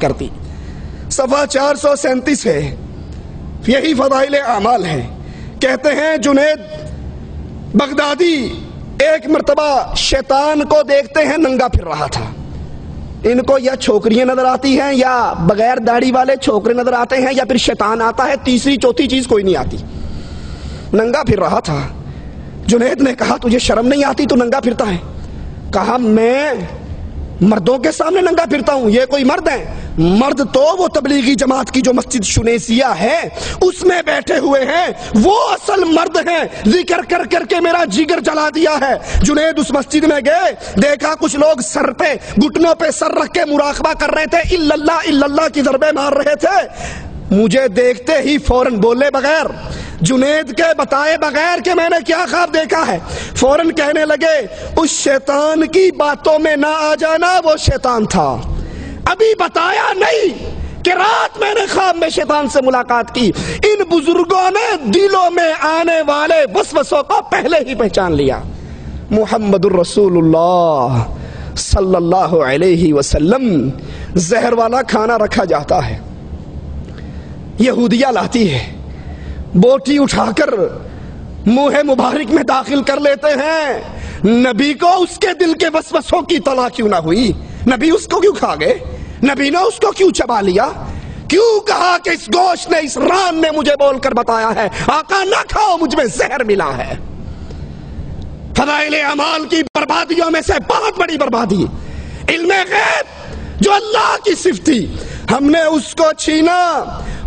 کرتی. صفحہ 437 ہے, یہی فضائل اعمال ہے. کہتے ہیں جنید بغدادی ایک مرتبہ شیطان کو دیکھتے ہیں ننگا پھر رہا تھا. ان کو یا چھوکریاں نظر آتی ہیں یا بغیر داڑھی والے چھوکرے نظر آتے ہیں یا پھر شیطان آتا ہے, تیسری چوتھی چیز کوئی نہیں آتی. ننگا پھر رہا تھا. جنید نے کہا تجھے شرم نہیں آتی تو ننگا پھرتا ہے؟ کہا میں مردوں کے سامنے ننگا پھرتا ہوں, یہ کوئی مرد ہیں؟ مرد تو وہ تبلیغی جماعت کی جو مسجد شنیسیہ ہے اس میں بیٹھے ہوئے ہیں, وہ اصل مرد ہیں. ذکر کر کر کے میرا جگر جلا دیا ہے. جنید اس مسجد میں گئے, دیکھا کچھ لوگ سر پہ گھٹنوں پہ سر رکھ کے مراقبہ کر رہے تھے, الا اللہ کی ضربیں مار رہے تھے. مجھے دیکھتے ہی فوراً بولے بغیر, جنید کے بتائے بغیر کہ میں نے کیا خواب دیکھا ہے, فوراً کہنے لگے اس شیطان کی باتوں میں نہ آ جانا, وہ شیطان تھا. ابھی بتایا نہیں کہ رات میں نے خواب میں شیطان سے ملاقات کی. ان بزرگوں نے دلوں میں آنے والے وسوسوں کو پہلے ہی پہچان لیا. محمد الرسول اللہ صلی اللہ علیہ وسلم زہر والا کھانا رکھا جاتا ہے, یہودیہ لاتی ہے, بوٹی اٹھا کر منہ مبارک میں داخل کر لیتے ہیں. نبی کو اس کے دل کے وسوسوں کی اطلاع کیوں نہ ہوئی؟ نبی اس کو کیوں کھا گئے؟ نبی نے اس کو کیوں چبا لیا؟ کیوں کہا کہ اس گوشت نے, اس ران نے مجھے بول کر بتایا ہے آقا نہ کھاؤ, مجھ میں زہر ملا ہے. فضائل اعمال کی بربادیوں میں سے بہت بڑی بربادی علم غیب جو اللہ کی صفت تھی, ہم نے اس کو چھینا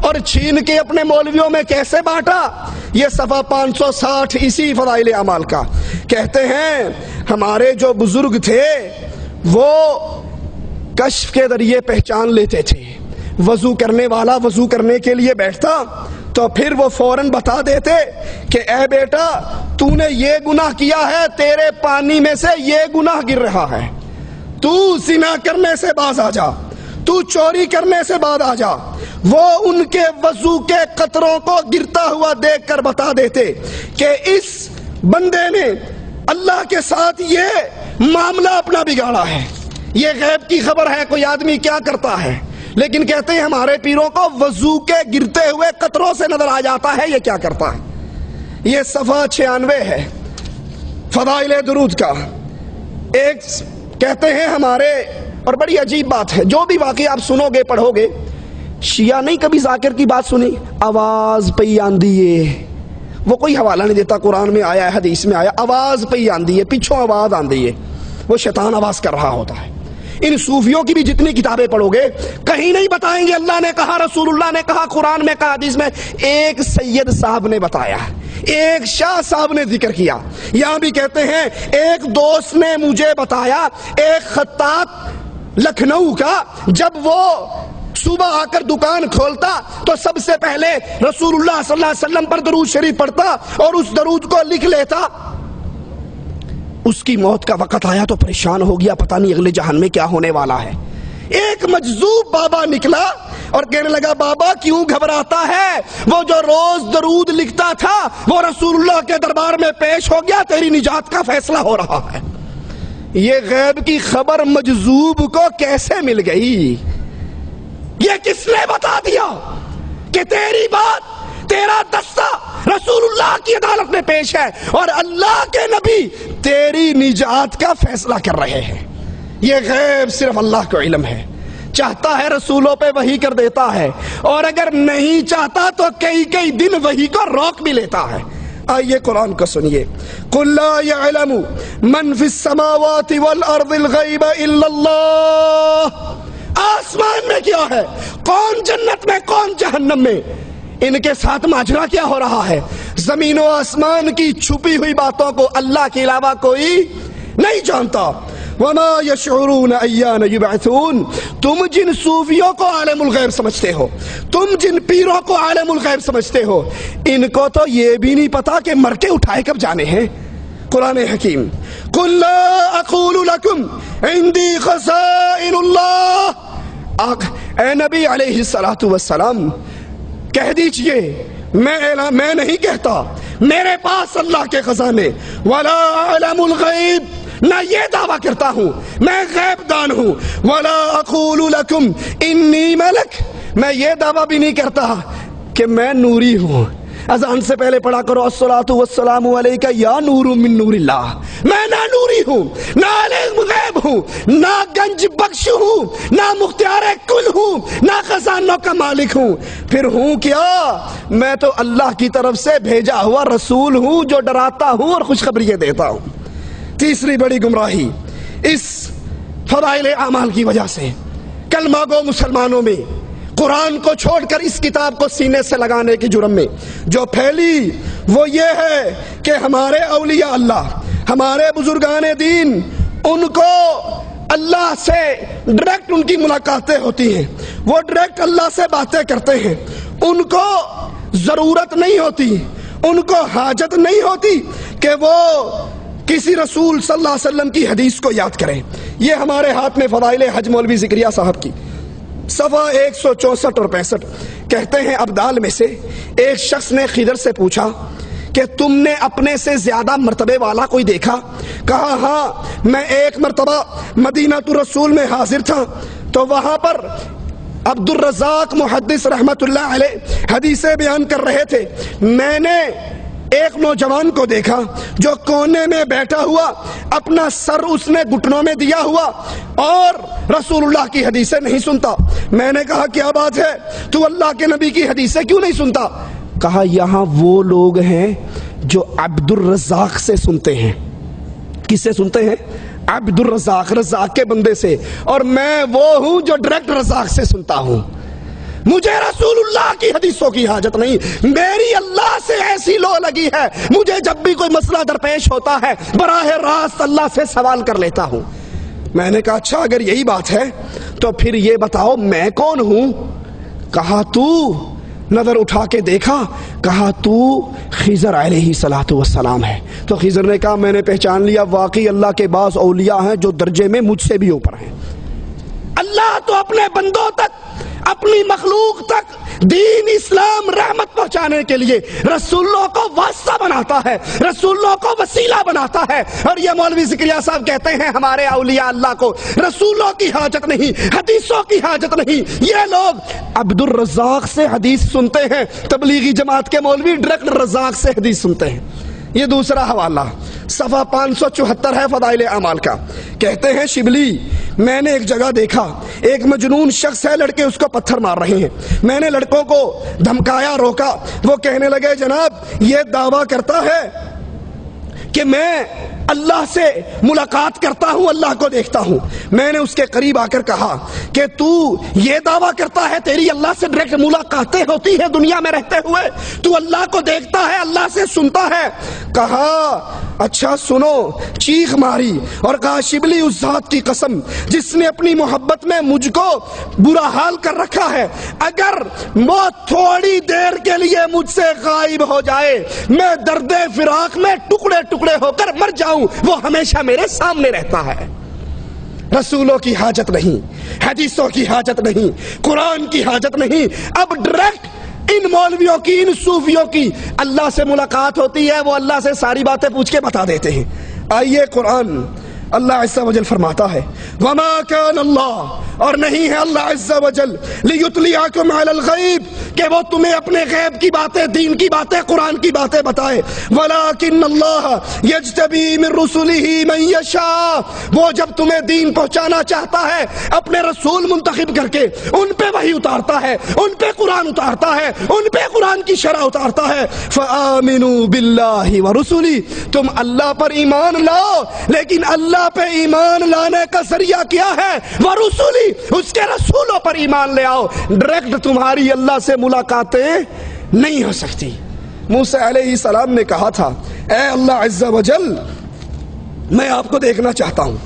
اور چھین کے اپنے مولویوں میں کیسے بانٹا. یہ صفحہ 560 اسی فضائل اعمال کا. کہتے ہیں ہمارے جو بزرگ تھے وہ کشف کے ذریعے پہچان لیتے تھے. وضو کرنے والا وضو کرنے کے لیے بیٹھتا تو پھر وہ فوراً بتا دیتے کہ اے بیٹا تو نے یہ گناہ کیا ہے, تیرے پانی میں سے یہ گناہ گر رہا ہے, تو زنا کرنے سے باز آ جا, تو چوری کرنے سے بعد آ جا. وہ ان کے وضو کے قطروں کو گرتا ہوا دیکھ کر بتا دیتے کہ اس بندے نے اللہ کے ساتھ یہ معاملہ اپنا بگاڑا ہے. یہ غیب کی خبر ہے, کوئی آدمی کیا کرتا ہے, لیکن کہتے ہیں ہمارے پیروں کو وضو کے گرتے ہوئے قطروں سے نظر آ جاتا ہے یہ کیا کرتا ہے. یہ صفحہ 96 ہے فضائل درود کا. ایک کہتے ہیں ہمارے, اور بڑی عجیب بات ہے, جو بھی واقعی آپ سنو گے پڑھو گے, شیعہ نہیں کبھی ذاکر کی بات سنی, آواز پئی آندی ہے, وہ کوئی حوالہ نہیں دیتا قرآن میں آیا ہے حدیث میں آیا, آواز پئی آندی ہے, پیچھوں آواز آندی ہے, وہ شیطان آواز کر رہا ہوتا ہے. ان صوفیوں کی بھی جتنی کتابیں پڑھو گے کہیں نہیں بتائیں گے اللہ نے کہا, رسول اللہ نے کہا, قرآن میں کہا, حدیث میں. ایک سید صاحب نے بتایا, ایک شاہ صاحب نے ذکر کیا. یہاں بھی کہتے ہیں ایک دوست نے مجھے بتایا, ایک خطاط لکھنؤ کا جب وہ صبح آ کر دکان کھولتا تو سب سے پہلے رسول اللہ صلی اللہ علیہ وسلم پر درود شریف پڑھتا اور اس درود کو لکھ لیتا. اس کی موت کا وقت آیا تو پریشان ہو گیا, پتہ نہیں اگلے جہان میں کیا ہونے والا ہے. ایک مجذوب بابا نکلا اور کہنے لگا بابا کیوں گھبراتا ہے, وہ جو روز درود لکھتا تھا وہ رسول اللہ کے دربار میں پیش ہو گیا, تیری نجات کا فیصلہ ہو رہا ہے. یہ غیب کی خبر مجذوب کو کیسے مل گئی؟ یہ کس نے بتا دیا کہ تیری بات, تیرا دستہ رسول اللہ کی عدالت میں پیش ہے اور اللہ کے نبی تیری نجات کا فیصلہ کر رہے ہیں؟ یہ غیب صرف اللہ کو علم ہے. چاہتا ہے رسولوں پہ وحی کر دیتا ہے, اور اگر نہیں چاہتا تو کئی کئی دن وحی کو روک بھی لیتا ہے. آئیے قرآن کو سنیے. قُلْ لَا يَعْلَمُ مَنْ فِي السَّمَاوَاتِ وَالْأَرْضِ الْغَيْبَ إِلَّا اللَّهُ. آسمان میں کیا ہے, کون جنت میں کون جہنم میں, ان کے ساتھ ماجرا کیا ہو رہا ہے. زمین و آسمان کی چھپی ہوئی باتوں کو اللہ کے علاوہ کوئی نہیں جانتا. وَمَا يَشْعُرُونَ أَيَّانَ يُبْعَثُونَ. تم جن صوفیوں کو عالم الغیب سمجھتے ہو, تم جن پیروں کو عالم الغیب سمجھتے ہو, ان کو تو یہ بھی نہیں پتا کہ مر کے اٹھائے کب جانے ہیں. قرآن حکیم. قُلْ لَا أَقُولُ لَكُمْ عِنْدِي خَزَائِنُ اللَّهِ. اے نبی علیہ السلام کہہ دیجئے میں نہیں کہتا میرے پاس اللہ کے خزانے. وَلَا أَعْلَمُ الْغَيْبِ نہ یہ دعویٰ کرتا ہوں میں غیب دان ہوں، ولا اقول لکم انی ملک، میں یہ دعویٰ بھی نہیں کرتا کہ میں نوری ہوں۔ اذان سے پہلے پڑھا کرو الصلاۃ والسلام علیک یا نور من نور اللہ، میں نہ نوری ہوں، نہ عالم غیب ہوں، نہ گنج بخش ہوں، نہ مختار کل ہوں، نہ خزانوں کا مالک ہوں، پھر ہوں کیا؟ میں تو اللہ کی طرف سے بھیجا ہوا رسول ہوں جو ڈراتا ہوں اور خوشخبریاں دیتا ہوں۔ تیسری بڑی گمراہی اس فضائل اعمال کی وجہ سے کلمہ گو مسلمانوں میں قرآن کو چھوڑ کر اس کتاب کو سینے سے لگانے کی جرم میں جو پھیلی وہ یہ ہے کہ ہمارے اولیاء اللہ، ہمارے بزرگان دین، ان کو اللہ سے ڈائریکٹ ان کی ملاقاتیں ہوتی ہیں، وہ ڈائریکٹ اللہ سے باتیں کرتے ہیں، ان کو ضرورت نہیں ہوتی، ان کو حاجت نہیں ہوتی کہ وہ کسی رسول صلی اللہ علیہ وسلم کی حدیث کو یاد کریں۔ یہ ہمارے ہاتھ میں فضائل حج مولوی ذکریہ صاحب کی صفحہ 164 اور 65 کہتے ہیں ابدال میں سے ایک شخص نے خضر سے پوچھا کہ تم نے اپنے سے زیادہ مرتبے والا کوئی دیکھا؟ کہا ہاں، میں ایک مرتبہ مدینہ الرسول میں حاضر تھا تو وہاں پر عبد الرزاق محدث رحمت اللہ علیہ حدیثیں بیان کر رہے تھے، میں نے ایک نوجوان کو دیکھا جو کونے میں بیٹھا ہوا، اپنا سر اس نے گھٹنوں میں دیا ہوا اور رسول اللہ کی حدیثیں نہیں سنتا۔ میں نے کہا کیا بات ہے، تو اللہ کے نبی کی حدیثیں کیوں نہیں سنتا؟ کہا یہاں وہ لوگ ہیں جو عبد الرزاق سے سنتے ہیں۔ کس سے سنتے ہیں؟ عبد الرزاق، رزاق کے بندے سے، اور میں وہ ہوں جو ڈائریکٹ رزاق سے سنتا ہوں۔ مجھے رسول اللہ کی حدیثوں کی حاجت نہیں، میری اللہ سے ایسی لو لگی ہے، مجھے جب بھی کوئی مسئلہ درپیش ہوتا ہے براہ راست اللہ سے سوال کر لیتا ہوں۔ میں نے کہا اچھا اگر یہی بات ہے تو پھر یہ بتاؤ میں کون ہوں؟ کہا تو، نظر اٹھا کے دیکھا، کہا تو خضر علیہ الصلوۃ والسلام ہے۔ تو خضر نے کہا میں نے پہچان لیا، واقعی اللہ کے بعض اولیاء ہیں جو درجے میں مجھ سے بھی اوپر ہیں۔ اللہ تو اپنے بندوں تک، اپنی مخلوق تک دین اسلام رحمت پہنچانے کے لیے رسولوں کو واسطہ بناتا ہے، رسولوں کو وسیلہ بناتا ہے، اور یہ مولوی ذکریہ صاحب کہتے ہیں ہمارے اولیاء اللہ کو رسولوں کی حاجت نہیں، حدیثوں کی حاجت نہیں۔ یہ لوگ عبد الرزاق سے حدیث سنتے ہیں، تبلیغی جماعت کے مولوی ڈائریکٹ رزاق سے حدیث سنتے ہیں۔ یہ دوسرا حوالہ صفحہ 574 ہے فضائل اعمال کا، کہتے ہیں شبلی میں نے ایک جگہ دیکھا ایک مجنون شخص ہے، لڑکے اس کو پتھر مار رہے ہیں، میں نے لڑکوں کو دھمکایا، روکا، وہ کہنے لگے جناب یہ دعویٰ کرتا ہے کہ میں اللہ سے ملاقات کرتا ہوں، اللہ کو دیکھتا ہوں۔ میں نے اس کے قریب آ کر کہا کہ تو یہ دعویٰ کرتا ہے تیری اللہ سے ڈائریکٹ ملاقاتیں ہوتی ہے دنیا میں رہتے ہوئے، تو اللہ کو دیکھتا ہے، اللہ سے سنتا ہے؟ کہا اچھا سنو، چیخ ماری اور کہا شبلی اس ذات کی قسم جس نے اپنی محبت میں مجھ کو برا حال کر رکھا ہے، اگر وہ تھوڑی دیر کے لیے مجھ سے غائب ہو جائے، میں درد فراق میں ٹکڑے ٹکڑے ہو کر مر جاؤں، وہ ہمیشہ میرے سامنے رہتا ہے۔ رسولوں کی حاجت نہیں، حدیثوں کی حاجت نہیں، قرآن کی حاجت نہیں، اب ڈائریکٹ ان مولویوں کی، ان صوفیوں کی اللہ سے ملاقات ہوتی ہے، وہ اللہ سے ساری باتیں پوچھ کے بتا دیتے ہیں۔ آئیے قرآن اللہ عز و جل فرماتا ہے وما کان اللہ، اور نہیں ہے اللہ عز و جل لیطلعکم علی الغیب کہ وہ تمہیں اپنے غیب کی باتیں، دین کی باتیں، قرآن کی باتیں بتائے، ولکن اللہ یجتبی من رسلہ من یشاء، وہ جب تمہیں دین پہنچانا چاہتا ہے اپنے رسول منتخب کر کے ان پہ وحی اتارتا ہے، ان پہ قرآن اتارتا ہے، ان پہ قرآن کی شرح اتارتا ہے۔ فآمنوا باللہ ورسلہ، تم اللہ پر ایمان لاؤ، لیکن اللہ پہ ایمان لانے کا ذریعہ کیا ہے؟ ورسولی، اس کے رسولوں پر ایمان لے آؤ، ڈائریکٹ تمہاری اللہ سے ملاقاتیں نہیں ہو سکتی۔ موسیٰ علیہ السلام نے کہا تھا اے اللہ عز و جل میں آپ کو دیکھنا چاہتا ہوں،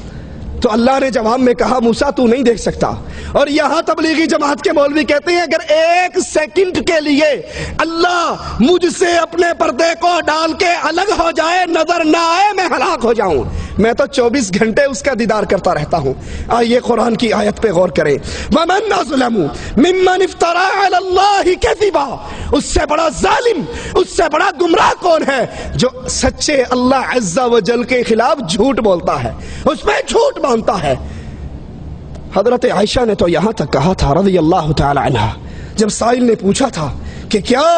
تو اللہ نے جواب میں کہا موسیٰ تو نہیں دیکھ سکتا۔ اور یہاں تبلیغی جماعت کے مولوی کہتے ہیں اگر ایک سیکنڈ کے لیے اللہ مجھ سے اپنے پردے کو ڈال کے الگ ہو جائے، نظر نہ آئے، میں ہلاک ہو جاؤں۔ میں تو 24 گھنٹے اس کا دیدار کرتا رہتا ہوں۔ آئیے قرآن کی آیت پہ غور کریں، وَمَنْ أَظْلَمُ مِمَّنِ افْتَرَىٰ عَلَى اللَّهِ كَذِبًا، اس سے بڑا ظالم، اس سے بڑا گمراہ کون ہے جو سچے اللہ عز و جل کے خلاف جھوٹ بولتا ہے، اس میں جھوٹ باندھتا ہے۔ حضرت عائشہ نے تو یہاں تک کہا تھا رضی اللہ تعالی عنہ، جب سائل نے پوچھا تھا کہ کیا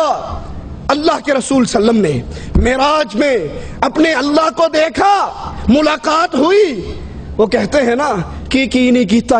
اللہ کے رسول صلی اللہ علیہ وسلم نے معراج میں اپنے اللہ کو دیکھا، ملاقات ہوئی؟ وہ کہتے ہیں نا کی نہیں کیتا